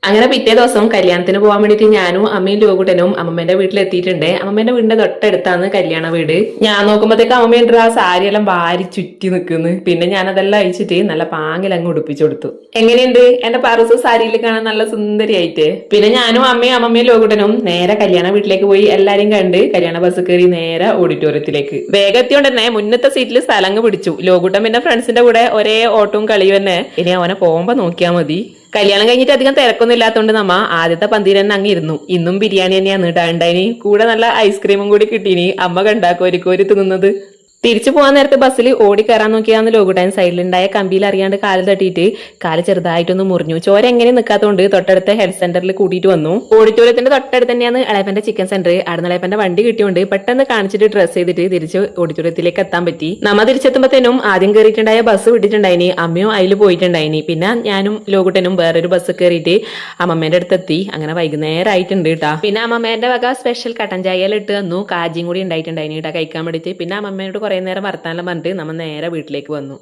അങ്ങനെ പിറ്റേ ദിവസം കല്യാണത്തിന് പോകാൻ വേണ്ടിട്ട് ഞാനും അമ്മയും ലോകുട്ടനും അമ്മമ്മേന്റെ വീട്ടിലെത്തിയിട്ടുണ്ട്. അമ്മമ്മേന്റെ വീടിന്റെ തൊട്ടടുത്താണ് കല്യാണ വീട്. ഞാൻ നോക്കുമ്പോഴത്തേക്ക് അമ്മമ്മേന്റെ ആ സാരിയെല്ലാം വാരി ചുറ്റി നിൽക്കുന്നു. പിന്നെ ഞാൻ അതെല്ലാം അയച്ചിട്ട് നല്ല പാങ്ങിൽ അങ്ങ് ഉടുപ്പിച്ചു കൊടുത്തു. എങ്ങനെയുണ്ട് എന്റെ പാറൂസ് സാരിയിൽ കാണാൻ നല്ല സുന്ദരിയായിട്ട്? പിന്നെ ഞാനും അമ്മയും അമ്മമ്മയും ലോകുട്ടനും നേരെ കല്യാണ വീട്ടിലേക്ക് പോയി എല്ലാരും കണ്ട് കല്യാണ ബസ് കയറി നേരെ ഓഡിറ്റോറിയത്തിലേക്ക്. വേഗം എത്തിയോണ്ട് തന്നെ മുന്നത്തെ സീറ്റിൽ സ്ഥലങ്ങ് പിടിച്ചു. ലോകുട്ടൻ പിന്നെ ഫ്രണ്ട്സിന്റെ കൂടെ ഒരേ ഓട്ടവും കളിയും തന്നെ. ഇനി അവനെ പോകുമ്പോ നോക്കിയാൽ മതി. കല്യാണം കഴിഞ്ഞിട്ട് അധികം തിരക്കൊന്നും ഇല്ലാത്തതുകൊണ്ട് നമ്മ ആദ്യത്തെ പന്തിയിൽ തന്നെ അങ്ങ് ഇരുന്നു. ഇന്നും ബിരിയാണി തന്നെയാണ് ഇടാണ്ടായിനി. കൂടെ നല്ല ഐസ്ക്രീമും കൂടി കിട്ടീനി. അമ്മ കണ്ടാ കോരി തിന്നുന്നത്. തിരിച്ചു പോകാൻ നേരത്തെ ബസ്സിൽ ഓടി കയറാൻ നോക്കിയാന്ന് ലോകുട്ടാൻ സൈഡിലുണ്ടായ കമ്പിയിൽ അറിയാണ്ട് കാല് തട്ടിയിട്ട് കാല് ചെറുതായിട്ടൊന്ന് മുറിഞ്ഞു. ചോര എങ്ങനെ നിൽക്കാത്തതുകൊണ്ട് തൊട്ടടുത്ത ഹെൽത്ത് സെന്ററിൽ കൂട്ടിയിട്ട് വന്നു. ഓഡിറ്റോറിയത്തിന്റെ തൊട്ടടുത്ത് തന്നെയാണ് ഇളയപ്പന്റെ ചിക്കൻ സെന്റർ. അവിടെ ഇളയപ്പന്റെ വണ്ടി കിട്ടിയോണ്ട് പെട്ടെന്ന് കാണിച്ചിട്ട് ഡ്രസ് ചെയ്തിട്ട് തിരിച്ച് ഓഡിറ്റോറിയത്തിലേക്ക് എത്താൻ പറ്റി. നമ്മ തിരിച്ചെത്തുമ്പോഴത്തേനും ആദ്യം കയറിയിട്ടുണ്ടായ ബസ് വിട്ടിട്ടുണ്ടായിനി. അമ്മയും അതിൽ പോയിട്ടുണ്ടായിനി. പിന്നെ ഞാനും ലോകുട്ടനും വേറൊരു ബസ് കയറിയിട്ട് അമ്മമ്മേന്റെ അടുത്തെത്തി. അങ്ങനെ വൈകുന്നേരം ആയിട്ടുണ്ട് കേട്ടാ. പിന്നെ അമ്മമ്മേന്റെ വക സ്പെഷ്യൽ കട്ടൻ ചായയിൽ ഇട്ട് തന്നു. കാജിയും കൂടി ഉണ്ടായിട്ടുണ്ടായിനി കേട്ടാ കഴിക്കാൻ വേണ്ടിയിട്ട്. പിന്നെ അമ്മമ്മയോട് കുറെ നേരം വർത്താനം പറഞ്ഞിട്ട് നമ്മൾ നേരെ വീട്ടിലേക്ക് വന്നു.